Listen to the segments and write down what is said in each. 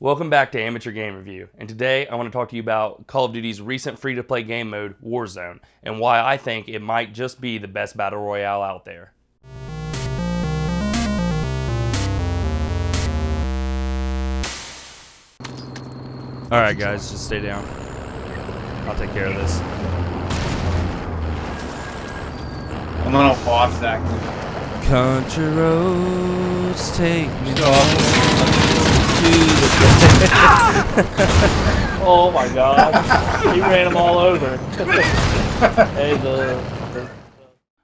Welcome back to Amateur Game Review, and today I want to talk to you about Call of Duty's recent free-to-play game mode, WarZone, and why I think it might just be the best battle royale out there. Alright guys, just stay down. I'll take care of this. I'm gonna watch that. Country roads take me to Oh my god. He ran them all over. Hey,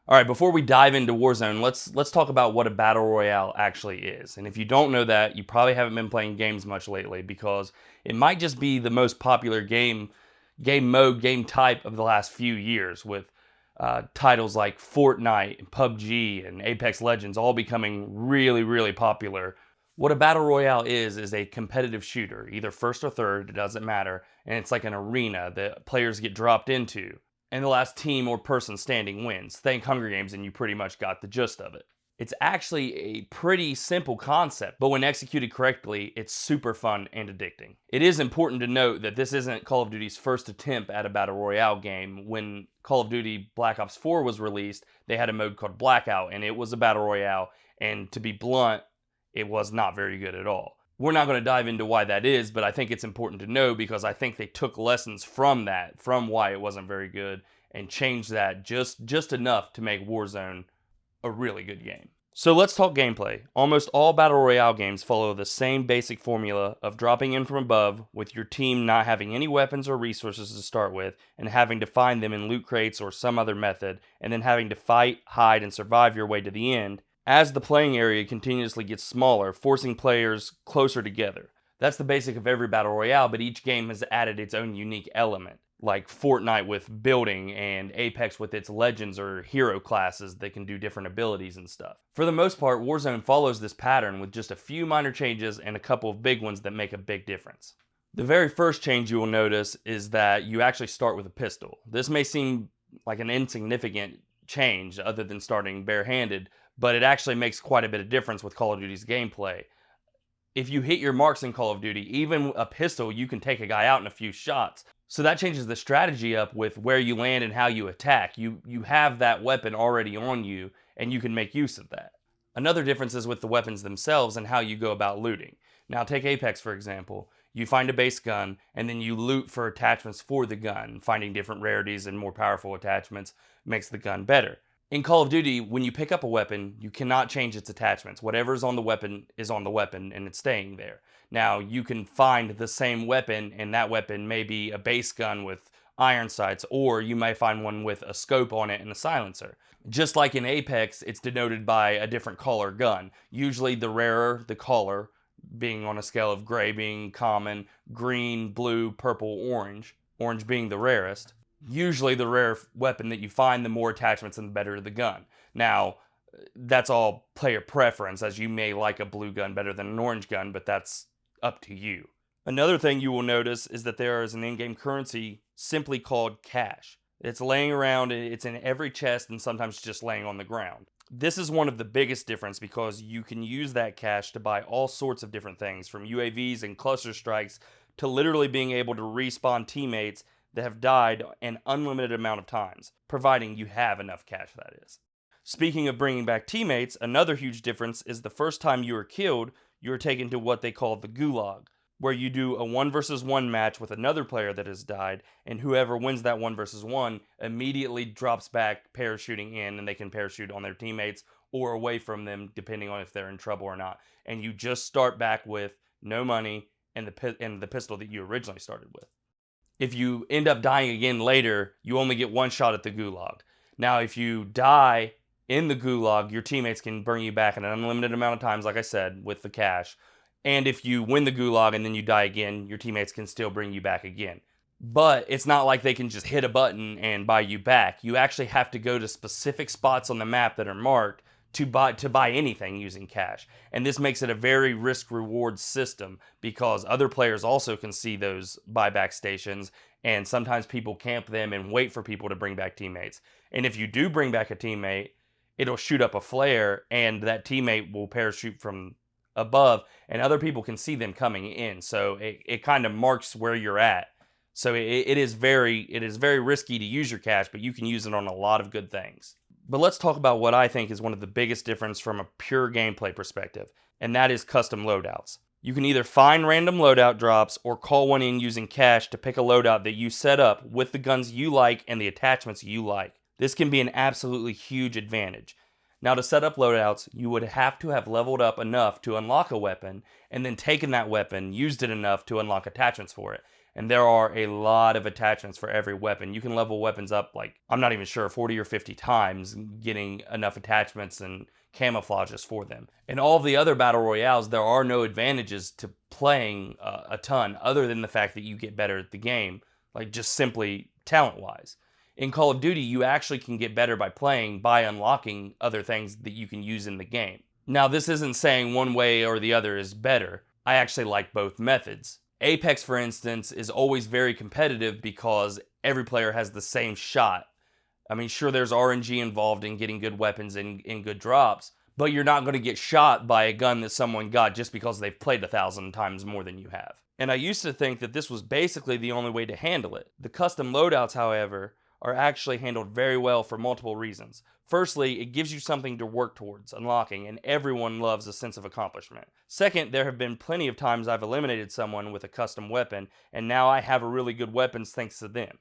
Alright, before we dive into Warzone, let's talk about what a battle royale actually is. And if you don't know that, you probably haven't been playing games much lately, because it might just be the most popular game mode, game type of the last few years, with titles like Fortnite and PUBG and Apex Legends all becoming really, really popular. What a battle royale is a competitive shooter, either first or third, it doesn't matter, and it's like an arena that players get dropped into, and the last team or person standing wins. Think Hunger Games and you pretty much got the gist of it. It's actually a pretty simple concept, but when executed correctly, it's super fun and addicting. It is important to note that this isn't Call of Duty's first attempt at a battle royale game. When Call of Duty Black Ops 4 was released, they had a mode called Blackout, and it was a battle royale, and to be blunt, it was not very good at all. We're not going to dive into why that is, but I think it's important to know because I think they took lessons from that, from why it wasn't very good, and changed that just enough to make Warzone a really good game. So let's talk gameplay. Almost all battle royale games follow the same basic formula of dropping in from above, with your team not having any weapons or resources to start with, and having to find them in loot crates or some other method, and then having to fight, hide, and survive your way to the end, as the playing area continuously gets smaller, forcing players closer together. That's the basic of every battle royale, but each game has added its own unique element, like Fortnite with building and Apex with its legends or hero classes that can do different abilities and stuff. For the most part, Warzone follows this pattern with just a few minor changes and a couple of big ones that make a big difference. The very first change you will notice is that you actually start with a pistol. This may seem like an insignificant change other than starting barehanded, but it actually makes quite a bit of difference with Call of Duty's gameplay. If you hit your marks in Call of Duty, even a pistol, you can take a guy out in a few shots. So that changes the strategy up with where you land and how you attack. You have that weapon already on you, and you can make use of that. Another difference is with the weapons themselves and how you go about looting. Now take Apex for example. You find a base gun, and then you loot for attachments for the gun. Finding different rarities and more powerful attachments makes the gun better. In Call of Duty, when you pick up a weapon, you cannot change its attachments. Whatever's on the weapon is on the weapon, and it's staying there. Now, you can find the same weapon, and that weapon may be a base gun with iron sights, or you may find one with a scope on it and a silencer. Just like in Apex, it's denoted by a different color gun. Usually the rarer the color, being on a scale of gray being common, green, blue, purple, orange being the rarest. Usually the rare weapon that you find, the more attachments and the better the gun. Now, that's all player preference, as you may like a blue gun better than an orange gun, but that's up to you. Another thing you will notice is that there is an in-game currency simply called cash. It's laying around, it's in every chest, and sometimes just laying on the ground. This is one of the biggest differences because you can use that cash to buy all sorts of different things, from UAVs and cluster strikes to literally being able to respawn teammates that have died an unlimited amount of times, providing you have enough cash, that is. Speaking of bringing back teammates, another huge difference is the first time you are killed, you are taken to what they call the Gulag, where you do a 1 versus 1 match with another player that has died, and whoever wins that 1 versus 1 immediately drops back parachuting in, and they can parachute on their teammates or away from them, depending on if they're in trouble or not. And you just start back with no money and the pistol that you originally started with. If you end up dying again later, you only get one shot at the Gulag. Now, if you die in the Gulag, your teammates can bring you back an unlimited amount of times, like I said, with the cash. And if you win the Gulag and then you die again, your teammates can still bring you back again. But it's not like they can just hit a button and buy you back. You actually have to go to specific spots on the map that are marked to buy anything using cash. And this makes it a very risk-reward system because other players also can see those buyback stations, and sometimes people camp them and wait for people to bring back teammates. And if you do bring back a teammate, it'll shoot up a flare, and that teammate will parachute from above, and other people can see them coming in. So it kind of marks where you're at. So it is very risky to use your cash, but you can use it on a lot of good things. But let's talk about what I think is one of the biggest difference from a pure gameplay perspective, and that is custom loadouts. You can either find random loadout drops or call one in using cash to pick a loadout that you set up with the guns you like and the attachments you like. This can be an absolutely huge advantage. Now, to set up loadouts, you would have to have leveled up enough to unlock a weapon, and then taken that weapon, used it enough to unlock attachments for it. And there are a lot of attachments for every weapon. You can level weapons up, like, I'm not even sure, 40 or 50 times, getting enough attachments and camouflages for them. In all of the other battle royales, there are no advantages to playing a ton, other than the fact that you get better at the game, like just simply talent-wise. In Call of Duty, you actually can get better by unlocking other things that you can use in the game. Now, this isn't saying one way or the other is better. I actually like both methods. Apex, for instance, is always very competitive because every player has the same shot. I mean, sure, there's RNG involved in getting good weapons and good drops, but you're not going to get shot by a gun that someone got just because they've played 1,000 times more than you have. And I used to think that this was basically the only way to handle it. The custom loadouts, however, are actually handled very well for multiple reasons. Firstly, it gives you something to work towards unlocking, and everyone loves a sense of accomplishment. Second, there have been plenty of times I've eliminated someone with a custom weapon, and now I have a really good weapons thanks to them.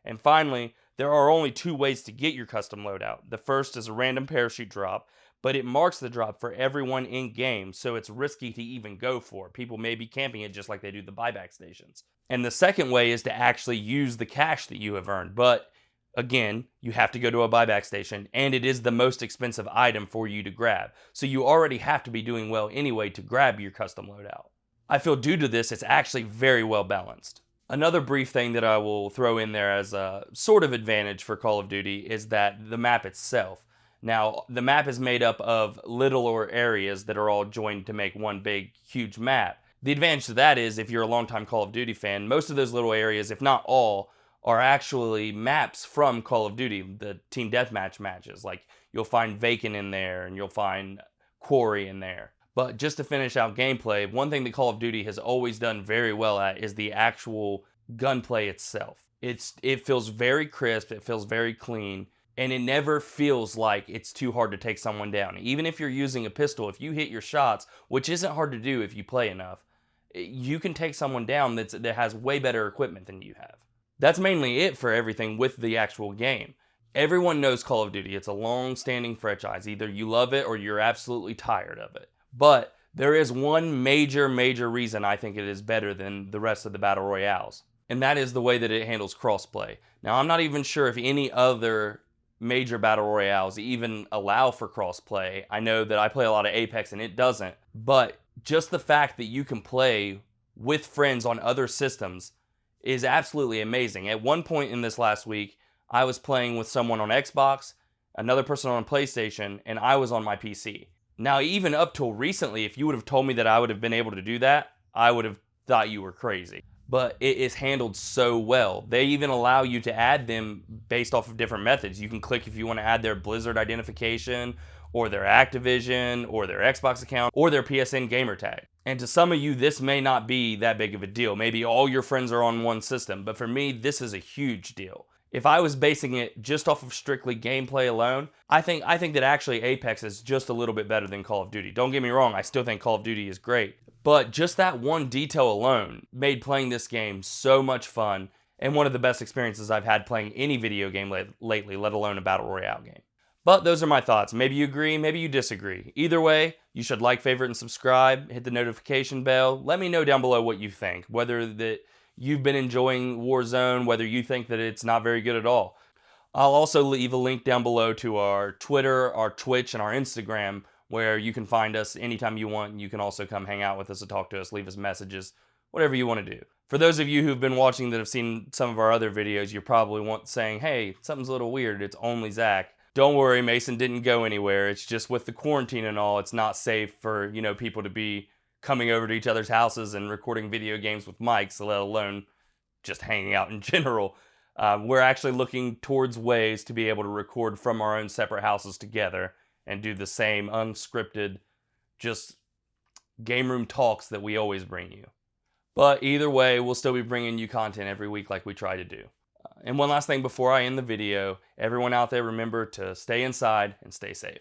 And finally, there are only two ways to get your custom loadout. The first is a random parachute drop, but it marks the drop for everyone in game, so it's risky to even go for. People may be camping it just like they do the buyback stations. And the second way is to actually use the cash that you have earned, but again, you have to go to a buyback station, and it is the most expensive item for you to grab. So you already have to be doing well anyway to grab your custom loadout. I feel due to this, it's actually very well balanced. Another brief thing that I will throw in there as a sort of advantage for Call of Duty is that the map itself. Now, the map is made up of littler areas that are all joined to make one big, huge map. The advantage to that is, if you're a longtime Call of Duty fan, most of those little areas, if not all, are actually maps from Call of Duty, the team deathmatch matches. Like, you'll find Vacant in there, and you'll find Quarry in there. But just to finish out gameplay, one thing that Call of Duty has always done very well at is the actual gunplay itself. It feels very crisp, it feels very clean, and it never feels like it's too hard to take someone down. Even if you're using a pistol, if you hit your shots, which isn't hard to do if you play enough, you can take someone down that has way better equipment than you have. That's mainly it for everything with the actual game. Everyone knows Call of Duty. It's a long-standing franchise. Either you love it or you're absolutely tired of it. But there is one major reason I think it is better than the rest of the Battle Royales, and that is the way that it handles crossplay. Now, I'm not even sure if any other major Battle Royales even allow for crossplay. I know that I play a lot of Apex and it doesn't, but just the fact that you can play with friends on other systems is absolutely amazing. At one point in this last week, I was playing with someone on Xbox, another person on PlayStation, and I was on my PC. Now, even up till recently, if you would have told me that I would have been able to do that, I would have thought you were crazy. But it is handled so well. They even allow you to add them based off of different methods. You can click if you want to add their Blizzard identification, or their Activision, or their Xbox account, or their PSN gamer tag. And to some of you, this may not be that big of a deal. Maybe all your friends are on one system, but for me, this is a huge deal. If I was basing it just off of strictly gameplay alone, I think that actually Apex is just a little bit better than Call of Duty. Don't get me wrong, I still think Call of Duty is great. But just that one detail alone made playing this game so much fun, and one of the best experiences I've had playing any video game lately, let alone a Battle Royale game. But those are my thoughts. Maybe you agree, maybe you disagree. Either way, you should like, favorite, and subscribe. Hit the notification bell. Let me know down below what you think. Whether that you've been enjoying WarZone, whether you think that it's not very good at all. I'll also leave a link down below to our Twitter, our Twitch, and our Instagram, where you can find us anytime you want. You can also come hang out with us and talk to us, leave us messages, whatever you want to do. For those of you who've been watching that have seen some of our other videos, you're probably saying, hey, something's a little weird. It's only Zach. Don't worry, Mason didn't go anywhere. It's just with the quarantine and all, it's not safe for, people to be coming over to each other's houses and recording video games with mics, let alone just hanging out in general. We're actually looking towards ways to be able to record from our own separate houses together and do the same unscripted, just game room talks that we always bring you. But either way, we'll still be bringing you content every week like we try to do. And one last thing before I end the video, everyone out there, remember to stay inside and stay safe.